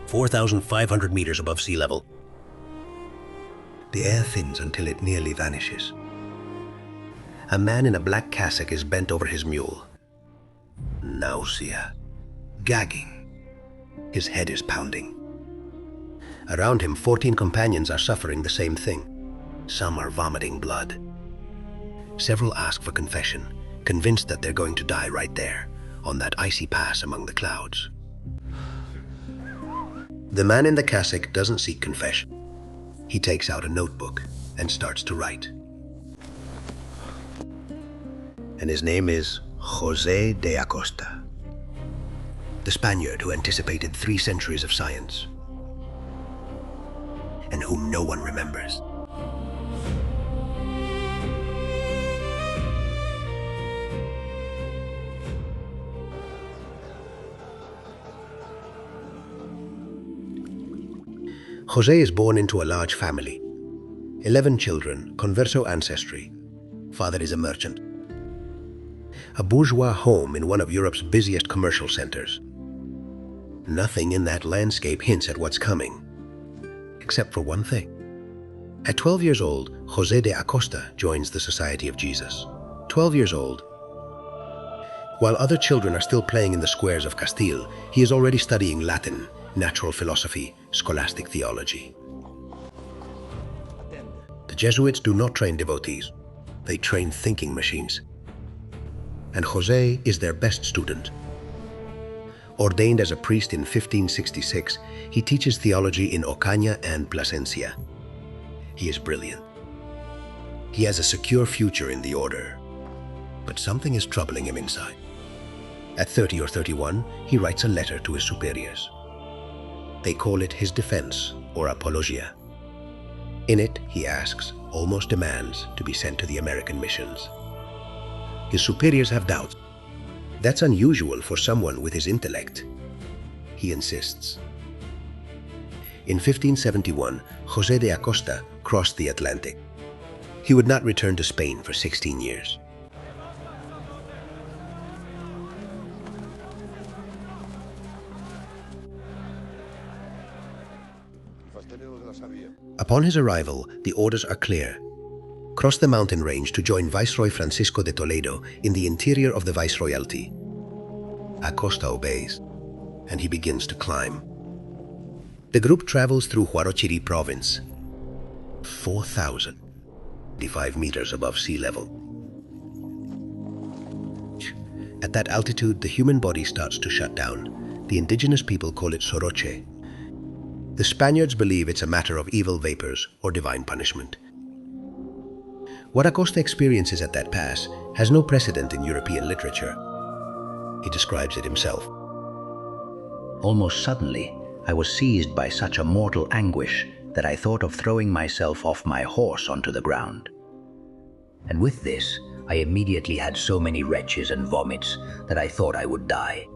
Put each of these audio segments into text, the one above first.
4,500 meters above sea level. The air thins until it nearly vanishes. A man in a black cassock is bent over his mule. Nausea. Gagging. His head is pounding. Around him, 14 companions are suffering the same thing. Some are vomiting blood. Several ask for confession, convinced that they're going to die right there, on that icy pass among the clouds. The man in the cassock doesn't seek confession. He takes out a notebook and starts to write. And his name is José de Acosta, the Spaniard who anticipated 3 centuries of science, and whom no one remembers. José is born into a large family. 11 children, converso ancestry. Father is a merchant. A bourgeois home in one of Europe's busiest commercial centers. Nothing in that landscape hints at what's coming, except for one thing. At 12 years old, José de Acosta joins the Society of Jesus. 12 years old. While other children are still playing in the squares of Castile, he is already studying Latin, natural philosophy, scholastic theology. The Jesuits do not train devotees. They train thinking machines. And José is their best student. Ordained as a priest in 1566, he teaches theology in Ocaña and Plasencia. He is brilliant. He has a secure future in the order. But something is troubling him inside. At 30 or 31, he writes a letter to his superiors. They call it his defense, or apologia. In it, he asks, almost demands, to be sent to the American missions. His superiors have doubts. That's unusual for someone with his intellect. He insists. In 1571, José de Acosta crossed the Atlantic. He would not return to Spain for 16 years. Upon his arrival, the orders are clear. Cross the mountain range to join Viceroy Francisco de Toledo in the interior of the Viceroyalty. Acosta obeys, and he begins to climb. The group travels through Huarochirí province, 4,055 meters above sea level. At that altitude, the human body starts to shut down. The indigenous people call it soroche. The Spaniards believe it's a matter of evil vapors or divine punishment. What Acosta experiences at that pass has no precedent in European literature. He describes it himself. Almost suddenly, I was seized by such a mortal anguish that I thought of throwing myself off my horse onto the ground. And with this, I immediately had so many retches and vomits that I thought I would die.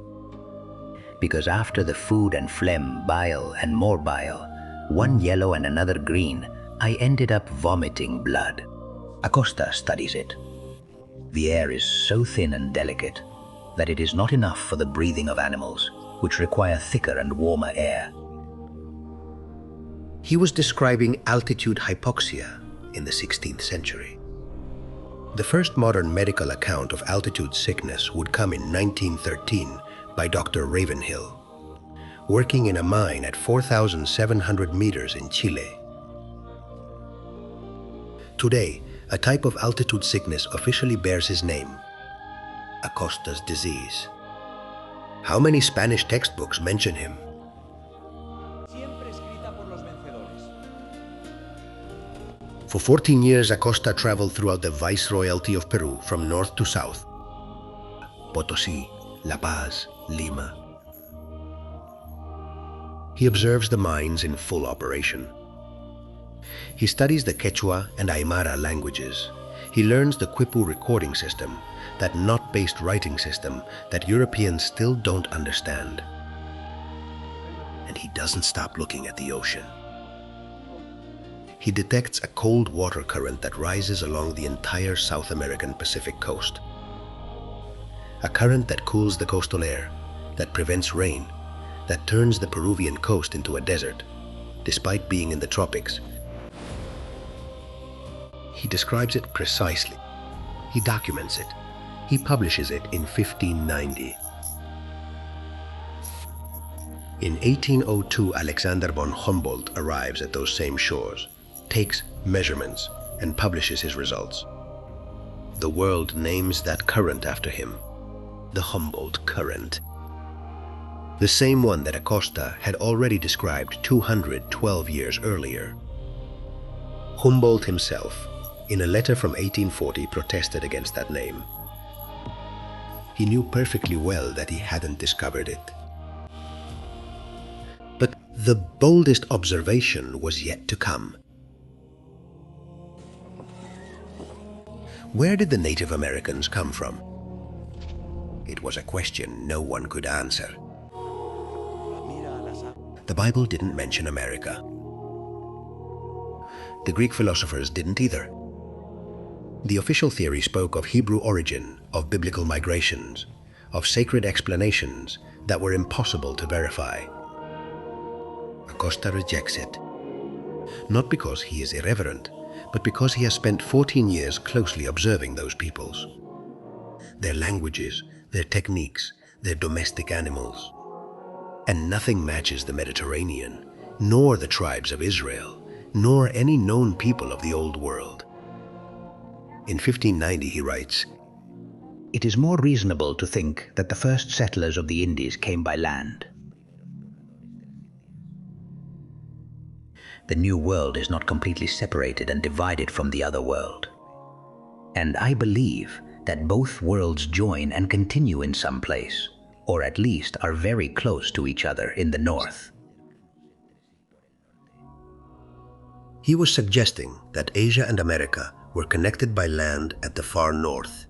Because after the food and phlegm, bile and more bile, one yellow and another green, I ended up vomiting blood. Acosta studies it. The air is so thin and delicate that it is not enough for the breathing of animals, which require thicker and warmer air. He was describing altitude hypoxia in the 16th century. The first modern medical account of altitude sickness would come in 1913 by Dr. Ravenhill, working in a mine at 4,700 meters in Chile. Today, a type of altitude sickness officially bears his name, Acosta's disease. How many Spanish textbooks mention him? For 14 years, Acosta traveled throughout the Viceroyalty of Peru from north to south. Potosí, La Paz, Lima. He observes the mines in full operation. He studies the Quechua and Aymara languages. He learns the Quipu recording system, that knot-based writing system that Europeans still don't understand. And he doesn't stop looking at the ocean. He detects a cold water current that rises along the entire South American Pacific coast. A current that cools the coastal air, that prevents rain, that turns the Peruvian coast into a desert, despite being in the tropics. He describes it precisely. He documents it. He publishes it in 1590. In 1802, Alexander von Humboldt arrives at those same shores, takes measurements, and publishes his results. The world names that current after him, the Humboldt Current. The same one that Acosta had already described 212 years earlier. Humboldt himself, in a letter from 1840, protested against that name. He knew perfectly well that he hadn't discovered it. But the boldest observation was yet to come. Where did the Native Americans come from? It was a question no one could answer. The Bible didn't mention America. The Greek philosophers didn't either. The official theory spoke of Hebrew origin, of biblical migrations, of sacred explanations that were impossible to verify. Acosta rejects it. Not because he is irreverent, but because he has spent 14 years closely observing those peoples. Their languages, their techniques, their domestic animals. And nothing matches the Mediterranean, nor the tribes of Israel, nor any known people of the Old World. In 1590 he writes, "It is more reasonable to think that the first settlers of the Indies came by land. The New World is not completely separated and divided from the other world. And I believe that both worlds join and continue in some place, or at least are very close to each other in the north." He was suggesting that Asia and America were connected by land at the far north.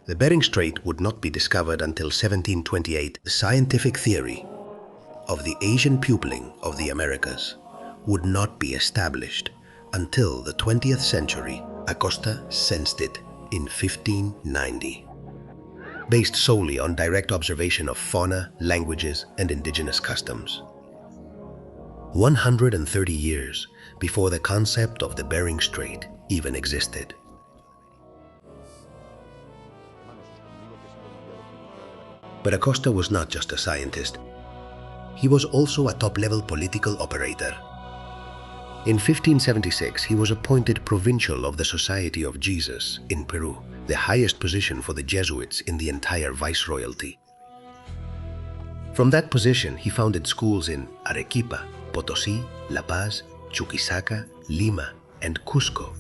The Bering Strait would not be discovered until 1728. The scientific theory of the Asian peopling of the Americas would not be established until the 20th century. Acosta sensed it in 1590. Based solely on direct observation of fauna, languages, and indigenous customs. 130 years before the concept of the Bering Strait even existed. But Acosta was not just a scientist. He was also a top-level political operator. In 1576, he was appointed provincial of the Society of Jesus in Peru, the highest position for the Jesuits in the entire viceroyalty. From that position, he founded schools in Arequipa, Potosí, La Paz, Chuquisaca, Lima, and Cusco.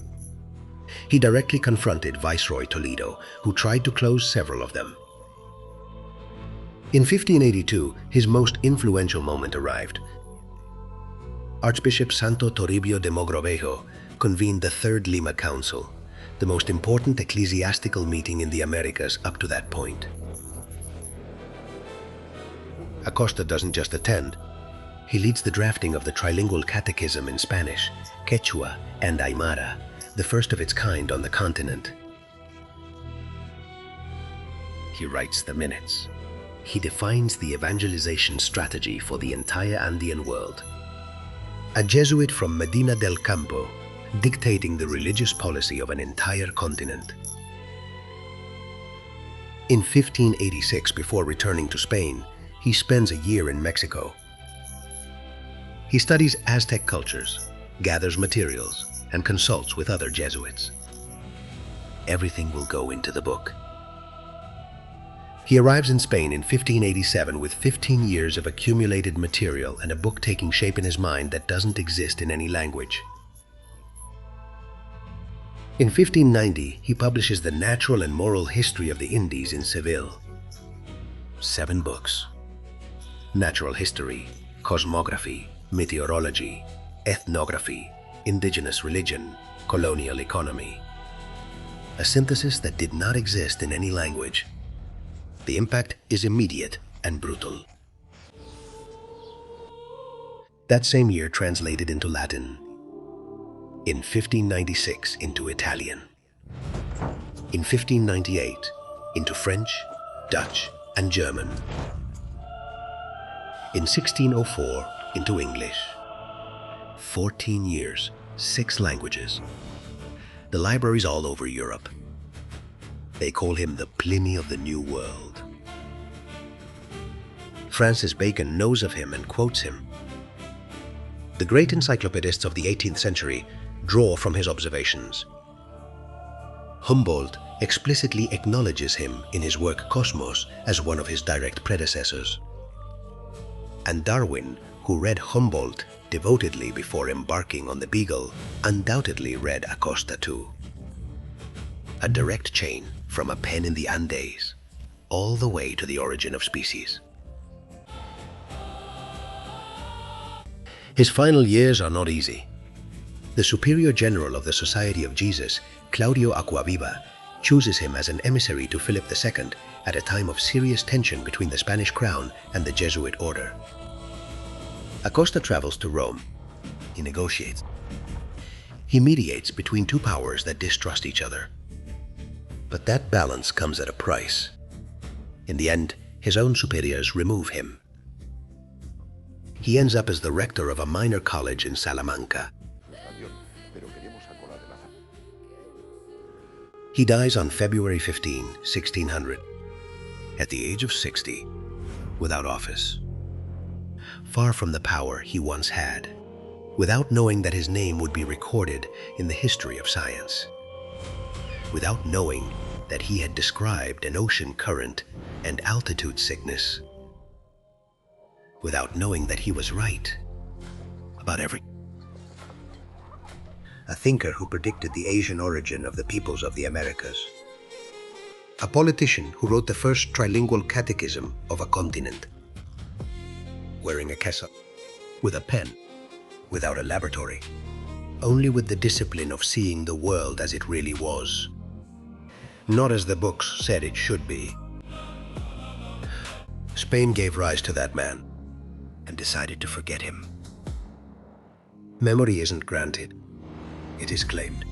He directly confronted Viceroy Toledo, who tried to close several of them. In 1582, his most influential moment arrived. Archbishop Santo Toribio de Mogrovejo convened the Third Lima Council, the most important ecclesiastical meeting in the Americas up to that point. Acosta doesn't just attend. He leads the drafting of the trilingual catechism in Spanish, Quechua, and Aymara, the first of its kind on the continent. He writes the minutes. He defines the evangelization strategy for the entire Andean world. A Jesuit from Medina del Campo, dictating the religious policy of an entire continent. In 1586, before returning to Spain, he spends a year in Mexico. He studies Aztec cultures, gathers materials, and consults with other Jesuits. Everything will go into the book. He arrives in Spain in 1587 with 15 years of accumulated material and a book taking shape in his mind that doesn't exist in any language. In 1590, he publishes The Natural and Moral History of the Indies in Seville. 7 books. Natural history, cosmography, meteorology, ethnography, indigenous religion, colonial economy. A synthesis that did not exist in any language. The impact is immediate and brutal. That same year translated into Latin. In 1596 into Italian. In 1598 into French, Dutch, and German. In 1604, into English. 14 years, 6 languages. The libraries all over Europe. They call him the Pliny of the New World. Francis Bacon knows of him and quotes him. The great encyclopedists of the 18th century draw from his observations. Humboldt explicitly acknowledges him in his work Cosmos as one of his direct predecessors. And Darwin, who read Humboldt devotedly before embarking on the Beagle, undoubtedly read Acosta too. A direct chain from a pen in the Andes, all the way to the origin of species. His final years are not easy. The Superior General of the Society of Jesus, Claudio Acquaviva, chooses him as an emissary to Philip II at a time of serious tension between the Spanish crown and the Jesuit order. Acosta travels to Rome. He negotiates. He mediates between two powers that distrust each other. But that balance comes at a price. In the end, his own superiors remove him. He ends up as the rector of a minor college in Salamanca. He dies on February 15, 1600, at the age of 60, without office, far from the power he once had, without knowing that his name would be recorded in the history of science, without knowing that he had described an ocean current and altitude sickness, without knowing that he was right about everything. A thinker who predicted the Asian origin of the peoples of the Americas. A politician who wrote the first trilingual catechism of a continent. Wearing a cassock, with a pen, without a laboratory, only with the discipline of seeing the world as it really was, not as the books said it should be. Spain gave rise to that man and decided to forget him. Memory isn't granted. It is claimed.